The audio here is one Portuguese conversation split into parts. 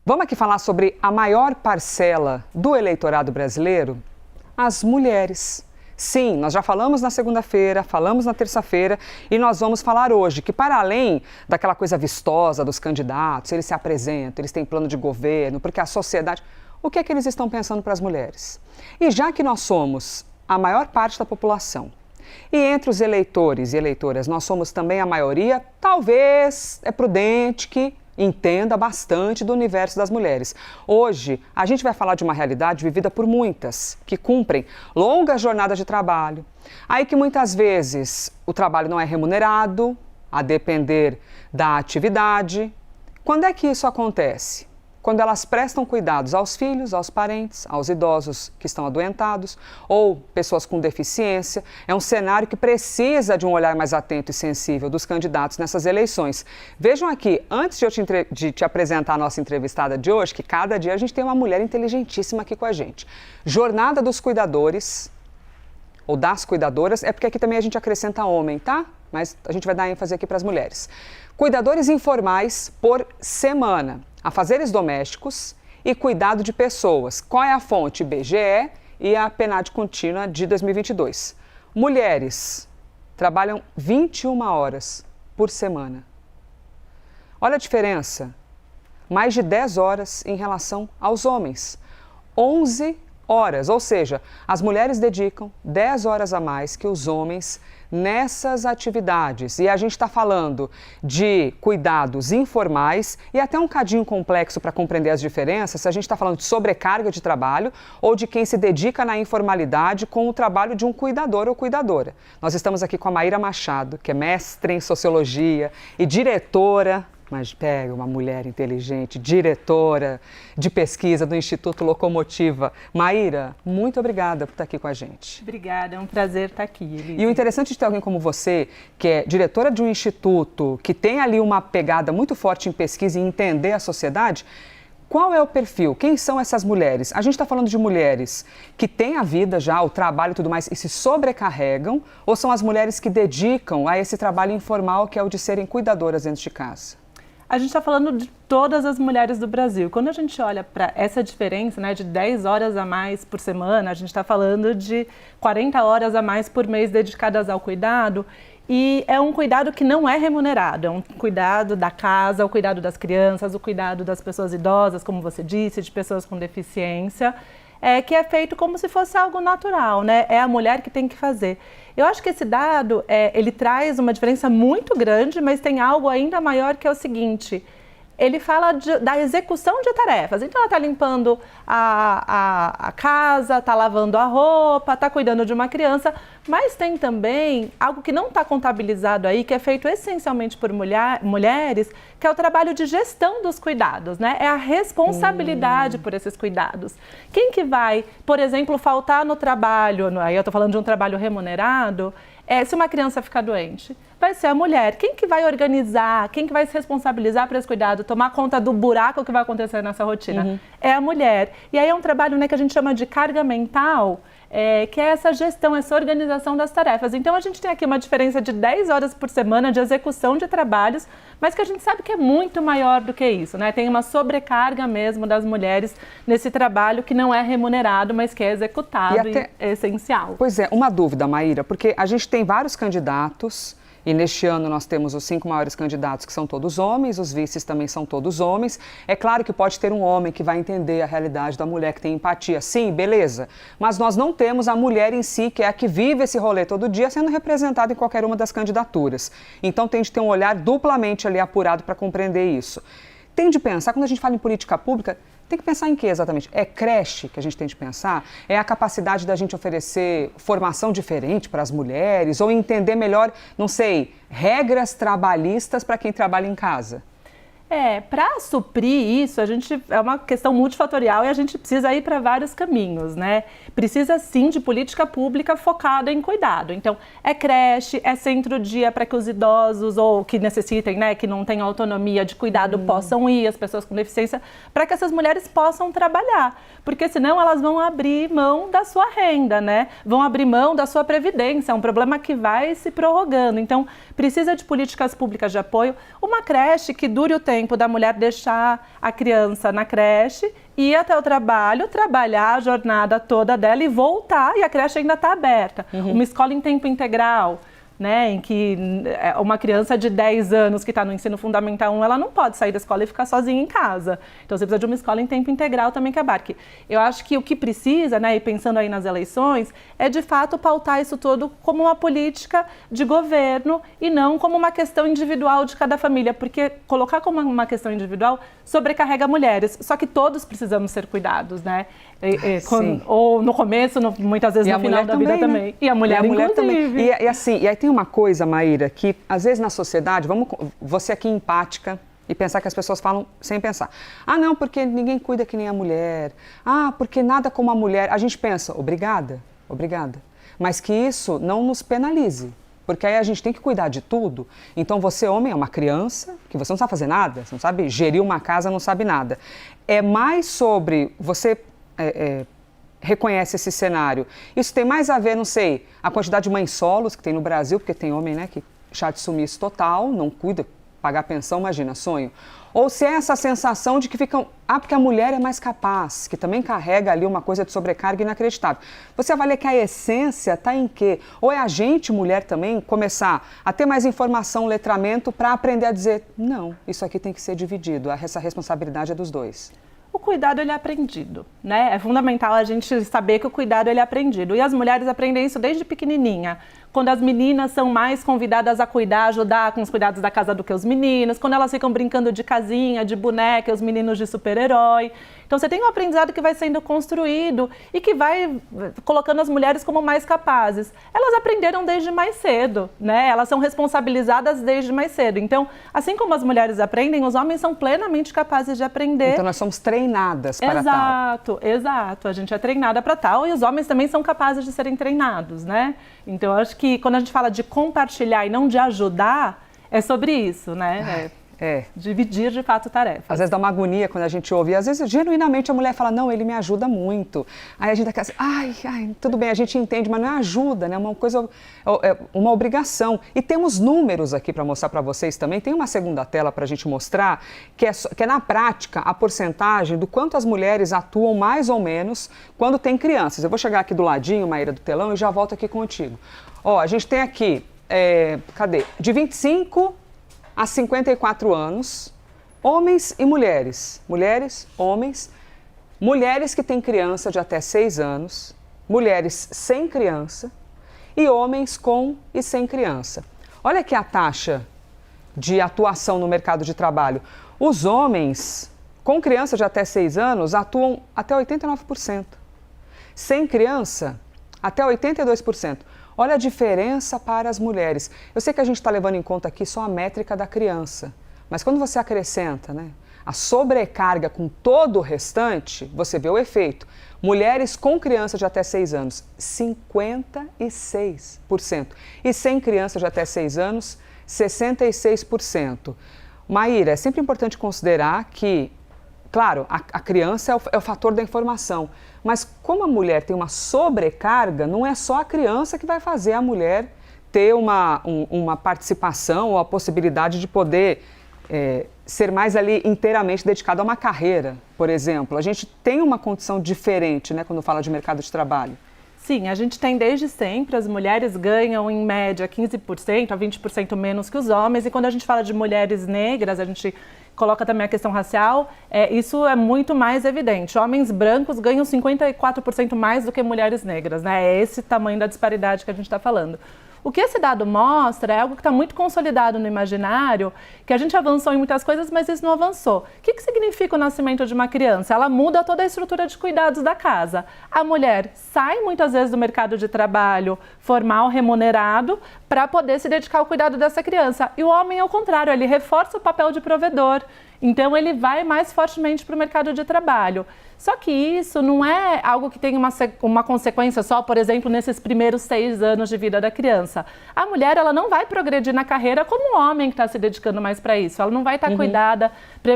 Vamos aqui falar sobre a maior parcela do eleitorado brasileiro? As mulheres. Sim, nós já falamos na segunda-feira, falamos na terça-feira e nós vamos falar hoje que, para além daquela coisa vistosa dos candidatos, eles se apresentam, eles têm plano de governo, porque a sociedade... O que é que eles estão pensando para as mulheres? E já que nós somos a maior parte da população, e entre os eleitores e eleitoras nós somos também a maioria, talvez é prudente que entenda bastante do universo das mulheres. Hoje, a gente vai falar de uma realidade vivida por muitas, que cumprem longas jornadas de trabalho. Aí que muitas vezes o trabalho não é remunerado, a depender da atividade. Quando é que isso acontece? Quando elas prestam cuidados aos filhos, aos parentes, aos idosos que estão adoentados ou pessoas com deficiência. É um cenário que precisa de um olhar mais atento e sensível dos candidatos nessas eleições. Vejam aqui, antes de te apresentar a nossa entrevistada de hoje, que cada dia a gente tem uma mulher inteligentíssima aqui com a gente. Jornada dos cuidadores, ou das cuidadoras, é porque aqui também a gente acrescenta homem, tá? Mas a gente vai dar ênfase aqui para as mulheres. Cuidadores informais por semana. Afazeres domésticos e cuidado de pessoas. Qual é a fonte? IBGE e a PNAD contínua de 2022. Mulheres trabalham 21 horas por semana. Olha a diferença. Mais de 10 horas em relação aos homens. 11 horas, ou seja, as mulheres dedicam 10 horas a mais que os homens nessas atividades. E a gente está falando de cuidados informais e até um cadinho complexo para compreender as diferenças, se a gente está falando de sobrecarga de trabalho ou de quem se dedica na informalidade com o trabalho de um cuidador ou cuidadora. Nós estamos aqui com a Maíra Machado, que é mestre em sociologia e diretora, mas pega uma mulher inteligente, diretora de pesquisa do Instituto Locomotiva. Maíra, muito obrigada por estar aqui com a gente. Obrigada, é um prazer estar aqui, Elisa. E o interessante de ter alguém como você, que é diretora de um instituto, que tem ali uma pegada muito forte em pesquisa e entender a sociedade, qual é o perfil? Quem são essas mulheres? A gente está falando de mulheres que têm a vida já, o trabalho e tudo mais, e se sobrecarregam, ou são as mulheres que dedicam a esse trabalho informal, que é o de serem cuidadoras dentro de casa? A gente está falando de todas as mulheres do Brasil. Quando a gente olha para essa diferença, né, de 10 horas a mais por semana, a gente está falando de 40 horas a mais por mês dedicadas ao cuidado. E é um cuidado que não é remunerado, é um cuidado da casa, o cuidado das crianças, o cuidado das pessoas idosas, como você disse, de pessoas com deficiência. Que é feito como se fosse algo natural, né? É a mulher que tem que fazer. Eu acho que esse dado, ele traz uma diferença muito grande, mas tem algo ainda maior, que é o seguinte: ele fala da execução de tarefas. Então, ela está limpando a casa, está lavando a roupa, está cuidando de uma criança, mas tem também algo que não está contabilizado aí, que é feito essencialmente por mulheres, que é o trabalho de gestão dos cuidados, né? É a responsabilidade por esses cuidados. Quem que vai, por exemplo, faltar no trabalho, aí eu estou falando de um trabalho remunerado, se uma criança ficar doente, vai ser a mulher. Quem que vai organizar, quem que vai se responsabilizar por esse cuidado, tomar conta do buraco que vai acontecer nessa rotina? É a mulher. E aí é um trabalho, né, que a gente chama de carga mental, que é essa gestão, essa organização das tarefas. Então a gente tem aqui uma diferença de 10 horas por semana de execução de trabalhos, mas que a gente sabe que é muito maior do que isso, né? Tem uma sobrecarga mesmo das mulheres nesse trabalho que não é remunerado, mas que é executado e é essencial. Pois é, uma dúvida, Maíra, porque a gente tem vários candidatos. E neste ano nós temos os 5 maiores candidatos, que são todos homens, os vices também são todos homens. É claro que pode ter um homem que vai entender a realidade da mulher, que tem empatia. Sim, beleza. Mas nós não temos a mulher em si, que é a que vive esse rolê todo dia, sendo representada em qualquer uma das candidaturas. Então tem de ter um olhar duplamente ali apurado para compreender isso. Tem de pensar, quando a gente fala em política pública, tem que pensar em quê exatamente? É creche que a gente tem de pensar? É a capacidade da gente oferecer formação diferente para as mulheres? Ou entender melhor, não sei, regras trabalhistas para quem trabalha em casa? Para suprir isso, é uma questão multifatorial e a gente precisa ir para vários caminhos, né? Precisa sim de política pública focada em cuidado. Então, é creche, é centro-dia para que os idosos ou que necessitem, né, que não tenham autonomia de cuidado possam ir, as pessoas com deficiência, para que essas mulheres possam trabalhar. Porque senão elas vão abrir mão da sua renda, né? Vão abrir mão da sua previdência, é um problema que vai se prorrogando. Então, precisa de políticas públicas de apoio, uma creche que dure o tempo tempo da mulher deixar a criança na creche, ir até o trabalho, trabalhar a jornada toda dela e voltar, e a creche ainda está aberta. Uma escola em tempo integral, né, em que uma criança de 10 anos que está no ensino fundamental 1, ela não pode sair da escola e ficar sozinha em casa. Então, você precisa de uma escola em tempo integral também que abarque. Eu acho que o que precisa, né, e pensando aí nas eleições, é de fato pautar isso tudo como uma política de governo e não como uma questão individual de cada família, porque colocar como uma questão individual sobrecarrega mulheres. Só que todos precisamos ser cuidados, né? Ou no começo, muitas vezes no final da vida também. E a mulher, também. E assim, e aí tem uma coisa, Maíra, que às vezes na sociedade, você aqui empática e pensar que as pessoas falam sem pensar. Ah, não, porque ninguém cuida que nem a mulher. Ah, porque nada como a mulher. A gente pensa, obrigada. Mas que isso não nos penalize. Porque aí a gente tem que cuidar de tudo. Então você, homem, é uma criança, que você não sabe fazer nada, você não sabe gerir uma casa, não sabe nada. É mais sobre você reconhece esse cenário. Isso tem mais a ver, não sei, a quantidade de mães solos que tem no Brasil, porque tem homem, né, que chá de sumiço total, não cuida, pagar pensão, imagina, sonho. Ou se é essa sensação de que ficam, porque a mulher é mais capaz, que também carrega ali uma coisa de sobrecarga inacreditável. Você avalia que a essência está em quê? Ou é a gente, mulher também, começar a ter mais informação, letramento, para aprender a dizer, não, isso aqui tem que ser dividido, essa responsabilidade é dos dois. O cuidado, ele é aprendido, né? É fundamental a gente saber que o cuidado, ele é aprendido. E as mulheres aprendem isso desde pequenininha. Quando as meninas são mais convidadas a cuidar, ajudar com os cuidados da casa do que os meninos. Quando elas ficam brincando de casinha, de boneca, os meninos de super-herói. Então, você tem um aprendizado que vai sendo construído e que vai colocando as mulheres como mais capazes. Elas aprenderam desde mais cedo, né? Elas são responsabilizadas desde mais cedo. Então, assim como as mulheres aprendem, os homens são plenamente capazes de aprender. Então, nós somos treinadas para tal. Exato. A gente é treinada para tal e os homens também são capazes de serem treinados, né? Então, eu acho que quando a gente fala de compartilhar e não de ajudar, é sobre isso, né? Dividir, de fato, tarefas. Às vezes dá uma agonia quando a gente ouve. Às vezes, genuinamente, a mulher fala, não, ele me ajuda muito. Aí a gente fica assim, ai, tudo bem, a gente entende, mas não é ajuda, né? É uma coisa, uma obrigação. E temos números aqui para mostrar para vocês também. Tem uma segunda tela para a gente mostrar, que é na prática a porcentagem do quanto as mulheres atuam mais ou menos quando tem crianças. Eu vou chegar aqui do ladinho, Maíra, do telão, e já volto aqui contigo. Ó, a gente tem aqui, de 25 a 54 anos, homens e mulheres. Mulheres, homens, mulheres que têm criança de até 6 anos, mulheres sem criança e homens com e sem criança. Olha aqui a taxa de atuação no mercado de trabalho. Os homens com criança de até 6 anos atuam até 89%. Sem criança, até 82%. Olha a diferença para as mulheres. Eu sei que a gente está levando em conta aqui só a métrica da criança, mas quando você acrescenta, né, a sobrecarga com todo o restante, você vê o efeito. Mulheres com criança de até 6 anos, 56%. E sem criança de até 6 anos, 66%. Maíra, é sempre importante considerar que, claro, a criança é o fator da informação, mas como a mulher tem uma sobrecarga, não é só a criança que vai fazer a mulher ter uma participação ou a possibilidade de poder ser mais ali inteiramente dedicada a uma carreira, por exemplo. A gente tem uma condição diferente, né, quando fala de mercado de trabalho. Sim, a gente tem desde sempre, as mulheres ganham em média 15% a 20% menos que os homens, e quando a gente fala de mulheres negras, a gente coloca também a questão racial, isso é muito mais evidente. Homens brancos ganham 54% mais do que mulheres negras, né? É esse tamanho da disparidade que a gente está falando. O que esse dado mostra é algo que está muito consolidado no imaginário, que a gente avançou em muitas coisas, mas isso não avançou. O que significa o nascimento de uma criança? Ela muda toda a estrutura de cuidados da casa. A mulher sai muitas vezes do mercado de trabalho formal, remunerado, para poder se dedicar ao cuidado dessa criança. E o homem, ao contrário, ele reforça o papel de provedor. Então, ele vai mais fortemente para o mercado de trabalho. Só que isso não é algo que tem uma consequência só, por exemplo, nesses primeiros 6 anos de vida da criança. A mulher, ela não vai progredir na carreira como o homem que está se dedicando mais para isso. Ela não vai estar cuidada,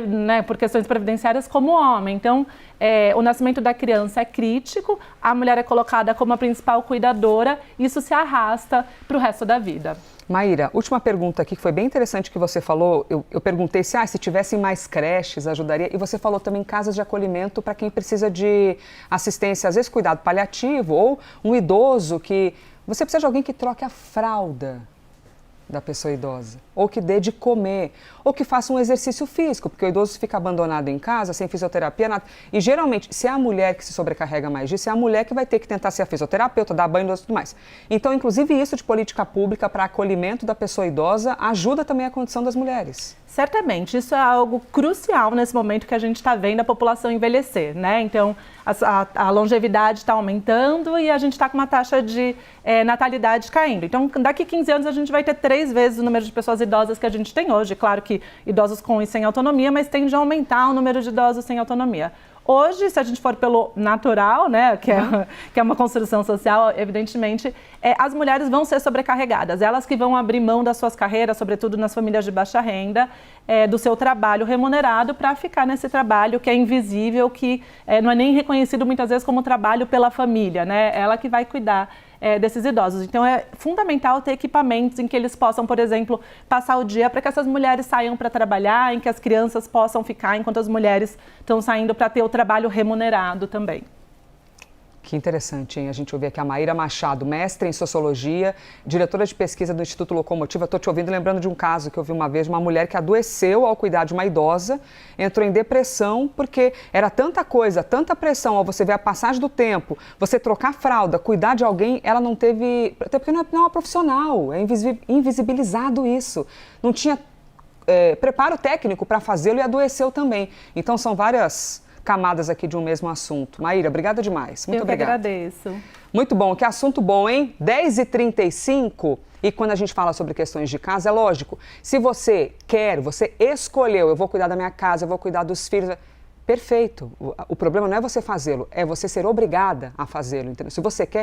né, por questões previdenciárias como o homem. Então, o nascimento da criança é crítico, a mulher é colocada como a principal cuidadora, e isso se arrasta para o resto da vida. Maíra, última pergunta aqui, que foi bem interessante que você falou. Eu perguntei se tivessem mais creches, ajudaria. E você falou também casas de acolhimento para quem precisa de assistência, às vezes cuidado paliativo, ou um idoso que... Você precisa de alguém que troque a fralda da pessoa idosa, ou que dê de comer, ou que faça um exercício físico, porque o idoso fica abandonado em casa, sem fisioterapia, nada. E geralmente, se é a mulher que se sobrecarrega mais disso, é a mulher que vai ter que tentar ser a fisioterapeuta, dar banho e tudo mais. Então, inclusive, isso de política pública para acolhimento da pessoa idosa ajuda também a condição das mulheres. Certamente, isso é algo crucial nesse momento que a gente está vendo a população envelhecer, né? Então, a longevidade está aumentando e a gente está com uma taxa de natalidade caindo. Então, daqui 15 anos a gente vai ter 3 vezes o número de pessoas idosas que a gente tem hoje. Claro que idosos com e sem autonomia, mas tende a aumentar o número de idosos sem autonomia. Hoje, se a gente for pelo natural, né, que é uma construção social, evidentemente, as mulheres vão ser sobrecarregadas. Elas que vão abrir mão das suas carreiras, sobretudo nas famílias de baixa renda, do seu trabalho remunerado para ficar nesse trabalho que é invisível, que não é nem reconhecido muitas vezes como trabalho pela família, né? Ela que vai cuidar desses idosos. Então, é fundamental ter equipamentos em que eles possam, por exemplo, passar o dia para que essas mulheres saiam para trabalhar, em que as crianças possam ficar enquanto as mulheres estão saindo para ter o trabalho remunerado também. Que interessante, hein? A gente ouviu aqui a Maíra Machado, mestre em Sociologia, diretora de pesquisa do Instituto Locomotiva. Estou te ouvindo lembrando de um caso que eu vi uma vez de uma mulher que adoeceu ao cuidar de uma idosa, entrou em depressão porque era tanta coisa, tanta pressão ao você ver a passagem do tempo, você trocar fralda, cuidar de alguém, ela não teve... Até porque não é uma profissional, é invisibilizado isso. Não tinha preparo técnico para fazê-lo e adoeceu também. Então são várias camadas aqui de um mesmo assunto. Maíra, obrigada demais. Muito obrigada. Eu que agradeço. Muito bom, que assunto bom, hein? 10h35, e quando a gente fala sobre questões de casa, é lógico, se você quer, você escolheu, eu vou cuidar da minha casa, eu vou cuidar dos filhos, perfeito. O problema não é você fazê-lo, é você ser obrigada a fazê-lo, entendeu? Se você quer,